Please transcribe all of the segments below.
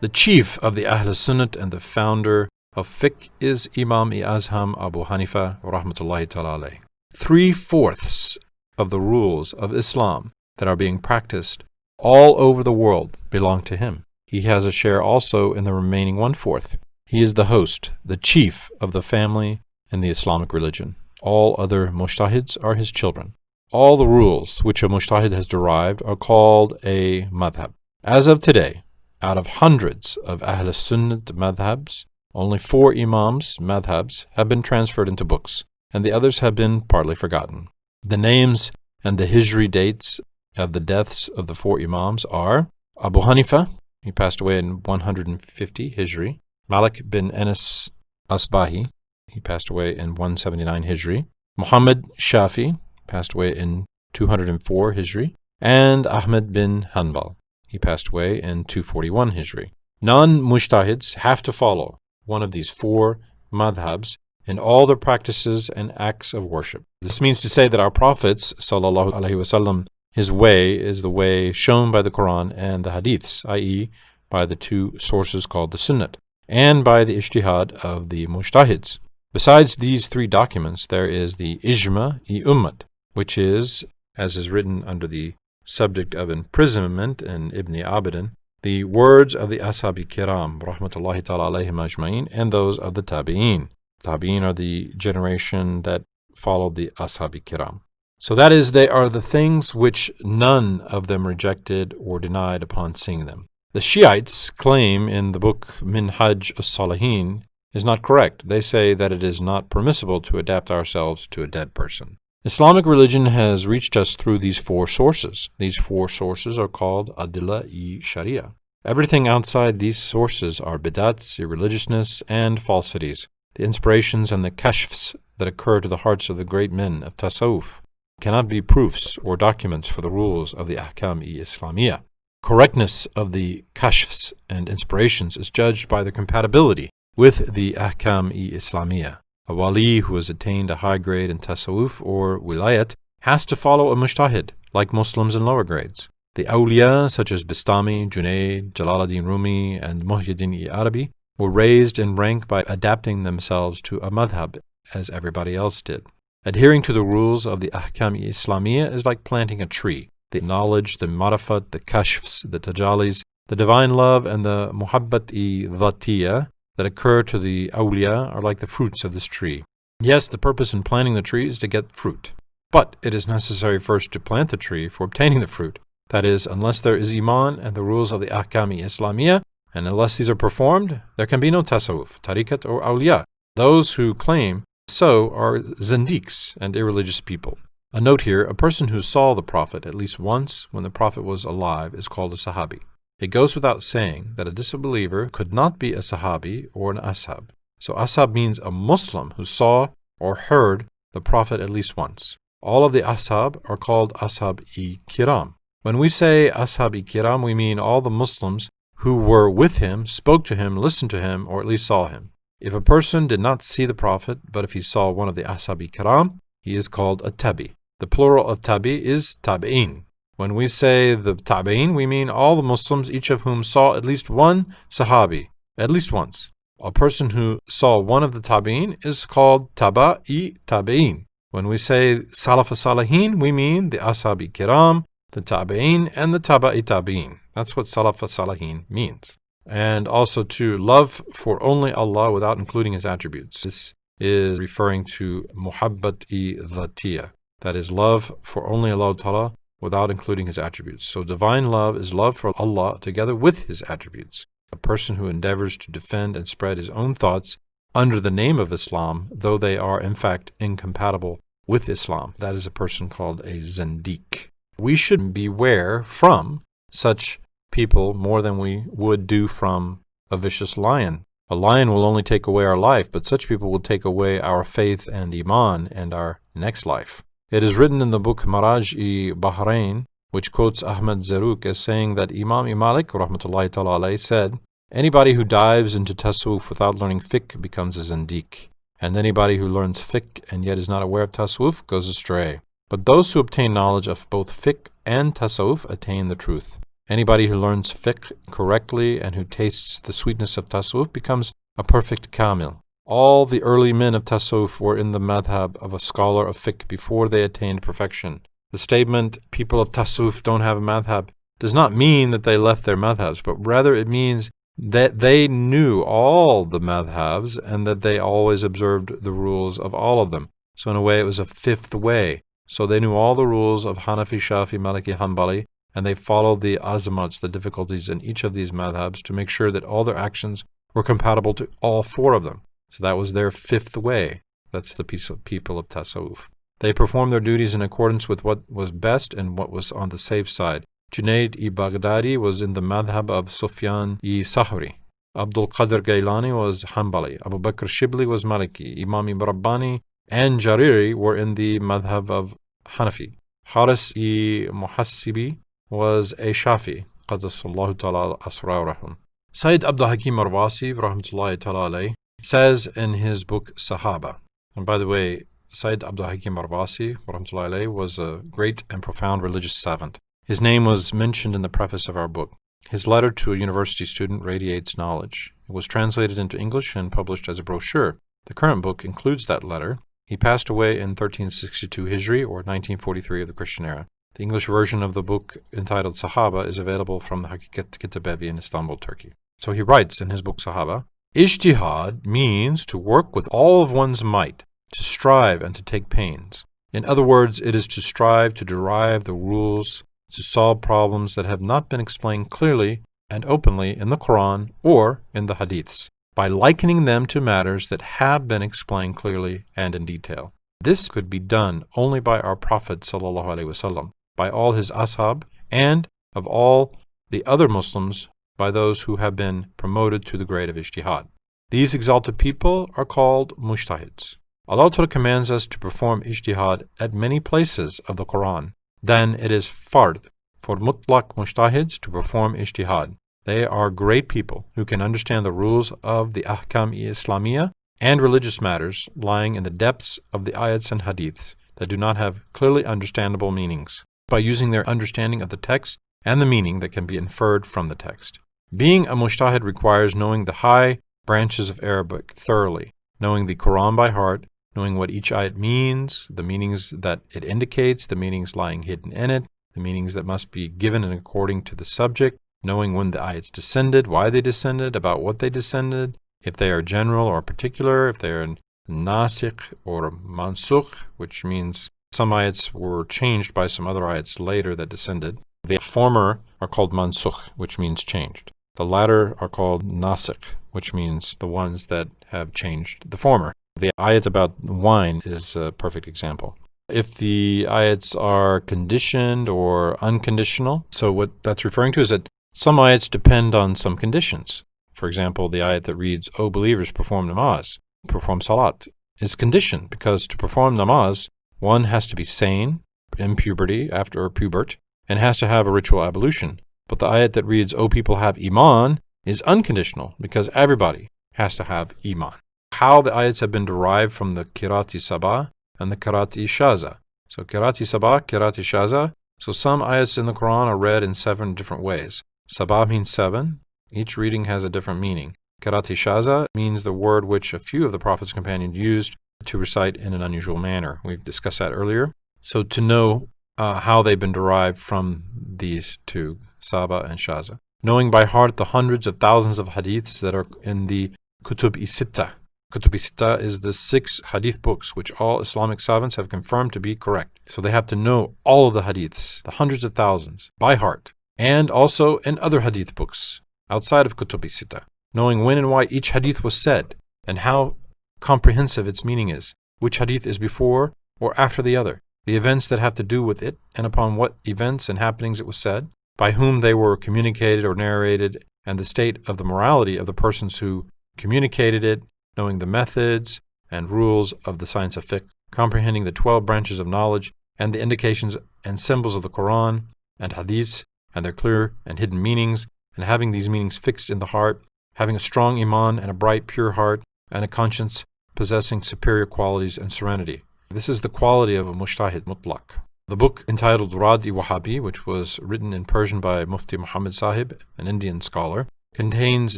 The chief of the Ahl Sunnat and the founder of fiqh is Imam iazamabuhanife rahmatullahi ta'ala alayh. 3/4 of the rules of Islam that are being practiced all over the world belong to him. He has a share also in the remaining 1/4. He is the host, the chief of the family in the Islamic religion. All other mujtahids are his children. All the rules which a mujtahid has derived are called a madhab. As of today, out of hundreds of Ahl Sunnat madhabs, only 4 Imams madhabs have been transferred into books, and the others have been partly forgotten. The names and the Hijri dates of the deaths of the 4 Imams are Abu Hanifa, he passed away in 150 Hijri, Malik bin Anas Asbahi, he passed away in 179 Hijri, Muhammad Shafi, passed away in 204 Hijri, and Ahmed bin Hanbal, he passed away in 241 Hijri. Non-mujtahids have to follow one of these 4 madhabs in all their practices and acts of worship. This means to say that our Prophet's sallallahu alaihi wasallam, his way is the way shown by the Quran and the Hadiths, i.e. by the 2 sources called the Sunnat, and by the Ijtihad of the mujtahids. Besides these 3 documents, there is the Ijma-i-Ummat, which is, as is written under the subject of imprisonment in Ibn Abidin, the words of the Ashab Kiram, rahmatullahi ta'ala alayhim ajma'in, and those of the Tabi'in. Tabi'in are the generation that followed the Ashab Kiram. So that is, they are the things which none of them rejected or denied upon seeing them. The Shiites claim in the book Minhaj as-Salihin is not correct. They say that it is not permissible to adapt ourselves to a dead person. Islamic religion has reached us through these 4 sources. These 4 sources are called Adilla-i-Sharia. Everything outside these sources are bid'ats, irreligiousness, and falsities. The inspirations and the kashfs that occur to the hearts of the great men of Tasawwuf cannot be proofs or documents for the rules of the Ahkam-i-Islamiyah. Correctness of the kashfs and inspirations is judged by their compatibility with the Ahkam-i-Islamiyah. A wali who has attained a high grade in Tasawwuf or Wilayat has to follow a mujtahid, like Muslims in lower grades. The awliya, such as Bistami, Junayd, Jalaluddin Rumi, and Muhyiddin-i-Arabi, were raised in rank by adapting themselves to a madhab, as everybody else did. Adhering to the rules of the Ahkam-i-Islamiyah is like planting a tree. The knowledge, the marifat, the kashfs, the tajallis, the divine love, and the muhabbat-i-dhatiyah that occur to the awliya are like the fruits of this tree. Yes, the purpose in planting the tree is to get fruit. But it is necessary first to plant the tree for obtaining the fruit. That is, unless there is iman and the rules of the Ahkam-i-Islamiyah, and unless these are performed, there can be no tasawwuf, tariqat, or awliya. Those who claim so are zindiqs and irreligious people. A note here, a person who saw the Prophet at least once when the Prophet was alive is called a sahabi. It goes without saying that a disbeliever could not be a sahabi or an ashab. So ashab means a Muslim who saw or heard the Prophet at least once. All of the ashab are called ashab-i-kiram. When we say ashab-i-kiram, we mean all the Muslims who were with him, spoke to him, listened to him, or at least saw him. If a person did not see the Prophet, but if he saw one of the ashab-i-kiram, he is called a tabi. The plural of tabi is tabi'in. When we say the tabi'in, we mean all the Muslims, each of whom saw at least one sahabi, at least once. A person who saw one of the tabi'in is called taba'i tabi'in. When we say salaf salihin, we mean the ashab kiram, the tabi'in, and the taba'i tabi'in. That's what salaf salihin means. And also to love for only Allah without including His attributes. This is referring to muhabbat-i dhatiyah. That is love for only Allah Ta'ala without including His attributes. So divine love is love for Allah together with His attributes. A person who endeavors to defend and spread his own thoughts under the name of Islam, though they are in fact incompatible with Islam, that is a person called a zindiq. We should beware from such people more than we would do from a vicious lion. A lion will only take away our life, but such people will take away our faith and iman and our next life. It is written in the book Maraj-i-Bahrain, which quotes Ahmad Zarruq as saying that Imam Malik rahmatullahi ta'ala alayhi said, anybody who dives into tasawwuf without learning fiqh becomes a zindiq, and anybody who learns fiqh and yet is not aware of tasawwuf goes astray. But those who obtain knowledge of both fiqh and tasawwuf attain the truth. Anybody who learns fiqh correctly and who tastes the sweetness of tasawwuf becomes a perfect kamil. All the early men of tasawwuf were in the madhab of a scholar of fiqh before they attained perfection. The statement, people of tasawwuf don't have a madhab, does not mean that they left their madhabs, but rather it means that they knew all the madhabs and that they always observed the rules of all of them. So in a way, it was a fifth way. So they knew all the rules of Hanafi, Shafi, Maliki, Hanbali, and they followed the azamats, the difficulties in each of these madhabs to make sure that all their actions were compatible to all four of them. So that was their fifth way. That's the people of tasawwuf. They performed their duties in accordance with what was best and what was on the safe side. Junayd-i-Baghdadi was in the madhab of Sufyan-i-Sahri. Abdul Qadir Gailani was Hanbali. Abu Bakr Shibli was Maliki. Imam Rabbani and Jariri were in the madhab of Hanafi. Haris-i-Muhassibi was a Shafi. Qaddasallahu ta'ala asrarahum. Sayyid Abdul Hakim Marwasi, rahmatullahi ta'ala alayh, says in his book Sahaba, and by the way, Sayyid Abdul Hakim Marwasi, rahmatullahi alayh, was a great and profound religious savant. His name was mentioned in the preface of our book. His letter to a university student radiates knowledge. It was translated into English and published as a brochure. The current book includes that letter. He passed away in 1362 Hijri, or 1943 of the Christian era. The English version of the book, entitled Sahaba, is available from the Hakikat Kitabevi in Istanbul, Turkey. So he writes in his book Sahaba, Ijtihad means to work with all of one's might, to strive and to take pains. In other words, it is to strive to derive the rules, to solve problems that have not been explained clearly and openly in the Quran or in the Hadiths, by likening them to matters that have been explained clearly and in detail. This could be done only by our Prophet ﷺ, by all his ashab, and of all the other Muslims, by those who have been promoted to the grade of ijtihad. These exalted people are called mujtahids. Allah Ta'ala commands us to perform ijtihad at many places of the Quran. Then it is fard for mutlaq mujtahids to perform ijtihad. They are great people who can understand the rules of the ahkam-i-islamiyya and religious matters lying in the depths of the ayats and hadiths that do not have clearly understandable meanings, by using their understanding of the text and the meaning that can be inferred from the text. Being a mujtahid requires knowing the high branches of Arabic thoroughly, knowing the Quran by heart, knowing what each ayat means, the meanings that it indicates, the meanings lying hidden in it, the meanings that must be given in according to the subject, knowing when the ayats descended, why they descended, about what they descended, if they are general or particular, if they are nasikh or mansukh, which means some ayats were changed by some other ayats later that descended. The former are called mansukh, which means changed. The latter are called nasikh, which means the ones that have changed the former. The ayat about wine is a perfect example. If the ayats are conditioned or unconditional, so what that's referring to is that some ayats depend on some conditions. For example, the ayat that reads, O believers, perform namaz, perform salat, is conditioned because to perform namaz, one has to be sane, in puberty, after pubert, and has to have a ritual ablution. But the ayat that reads, O people, have iman, is unconditional because everybody has to have iman. How the ayats have been derived from the Qirati Sabah and the Qirati Shaza. So Qirati Sabah, Qirati Shaza. So some ayats in the Quran are read in 7 different ways. Sabah means 7. Each reading has a different meaning. Qirati Shaza means the word which a few of the Prophet's companions used to recite in an unusual manner. We've discussed that earlier. So to know how they've been derived from these two, Sabah and Shaza. Knowing by heart the hundreds of thousands of hadiths that are in the Kutub-i-Sittah. Kutub-i-Sittah is the 6 hadith books which all Islamic savants have confirmed to be correct. So they have to know all of the hadiths, the hundreds of thousands, by heart. And also in other hadith books outside of Kutub-i-Sittah. Knowing when and why each hadith was said and how comprehensive its meaning is. Which hadith is before or after the other. The events that have to do with it and upon what events and happenings it was said. By whom they were communicated or narrated, and the state of the morality of the persons who communicated it, knowing the methods and rules of the science of fiqh, comprehending the 12 branches of knowledge and the indications and symbols of the Quran and hadiths and their clear and hidden meanings, and having these meanings fixed in the heart, having a strong iman and a bright, pure heart, and a conscience possessing superior qualities and serenity. This is the quality of a mujtahid mutlaq. The book entitled Rad-i-Wahhabi, which was written in Persian by Mufti Muhammad Sahib, an Indian scholar, contains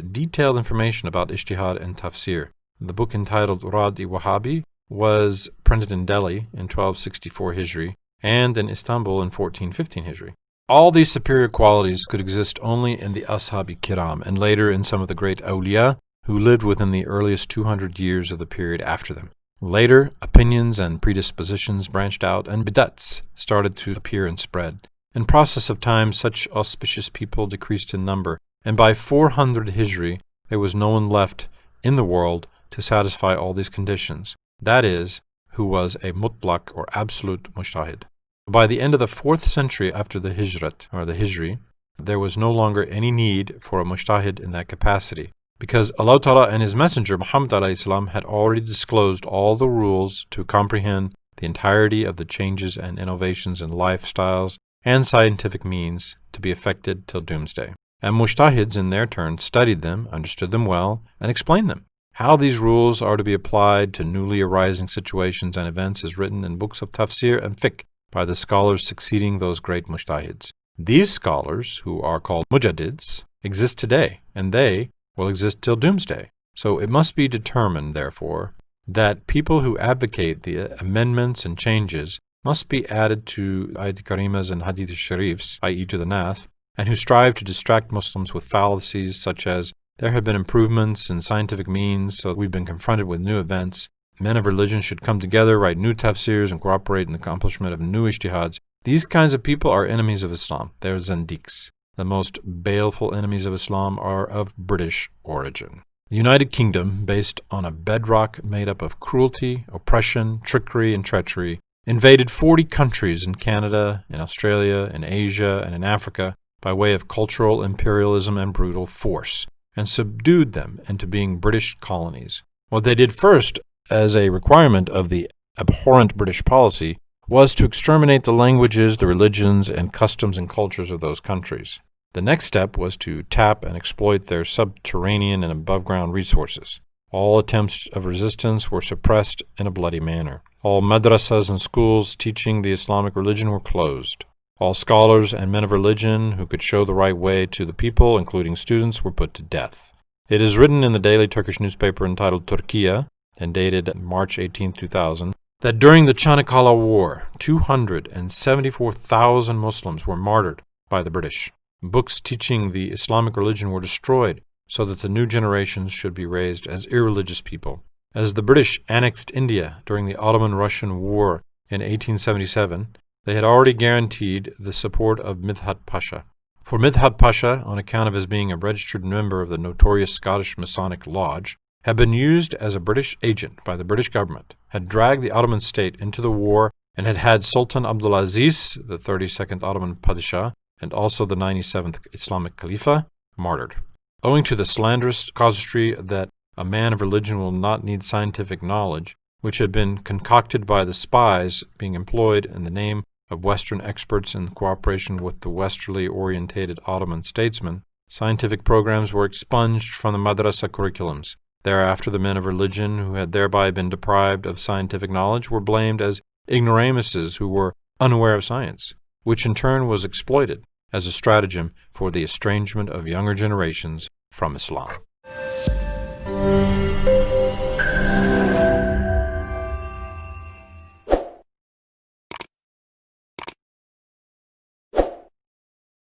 detailed information about ijtihad and tafsir. The book entitled Rad-i-Wahhabi was printed in Delhi in 1264 Hijri and in Istanbul in 1415 Hijri. All these superior qualities could exist only in the Ashab-i Kiram and later in some of the great awliya who lived within the earliest 200 years of the period after them. Later, opinions and predispositions branched out and bid'ats started to appear and spread. In process of time, such auspicious people decreased in number, and by 400 Hijri, there was no one left in the world to satisfy all these conditions. That is, who was a mutlaq or absolute mujtahid. By the end of the 4th century after the Hijrat, or the Hijri, there was no longer any need for a mujtahid in that capacity, because Allah Ta'ala and His Messenger Muhammad ﷺ had already disclosed all the rules to comprehend the entirety of the changes and innovations in lifestyles and scientific means to be effected till doomsday. And mujtahids in their turn studied them, understood them well, and explained them. How these rules are to be applied to newly arising situations and events is written in books of tafsir and fiqh by the scholars succeeding those great mujtahids. These scholars, who are called mujaddids, exist today, and they will exist till doomsday. So it must be determined, therefore, that people who advocate the amendments and changes must be added to Ayat Karimas and Hadith Sharifs, i.e. to the Nath, and who strive to distract Muslims with fallacies such as there have been improvements in scientific means, so we've been confronted with new events. Men of religion should come together, write new tafsirs, and cooperate in the accomplishment of new ijtihads. These kinds of people are enemies of Islam. They're zindiqs. The most baleful enemies of Islam are of British origin. The United Kingdom, based on a bedrock made up of cruelty, oppression, trickery, and treachery, invaded 40 countries in Canada, in Australia, in Asia, and in Africa by way of cultural imperialism and brutal force, and subdued them into being British colonies. What they did first, as a requirement of the abhorrent British policy, was to exterminate the languages, the religions, and customs and cultures of those countries. The next step was to tap and exploit their subterranean and above-ground resources. All attempts of resistance were suppressed in a bloody manner. All madrasas and schools teaching the Islamic religion were closed. All scholars and men of religion who could show the right way to the people, including students, were put to death. It is written in the daily Turkish newspaper entitled Turkiye, and dated March 18, 2000, that during the Çanakkale War, 274,000 Muslims were martyred by the British. Books teaching the Islamic religion were destroyed so that the new generations should be raised as irreligious people. As the British annexed India during the Ottoman-Russian War in 1877, they had already guaranteed the support of Midhat Pasha. For Midhat Pasha, on account of his being a registered member of the notorious Scottish Masonic Lodge, had been used as a British agent by the British government, had dragged the Ottoman state into the war, and had had Sultan Abdulaziz, the 32nd Ottoman Padishah, and also the 97th Islamic Khalifa, martyred. Owing to the slanderous casuistry that a man of religion will not need scientific knowledge, which had been concocted by the spies being employed in the name of Western experts in cooperation with the westerly-orientated Ottoman statesmen, scientific programs were expunged from the madrasa curriculums. Thereafter, the men of religion who had thereby been deprived of scientific knowledge were blamed as ignoramuses who were unaware of science, which in turn was exploited as a stratagem for the estrangement of younger generations from Islam.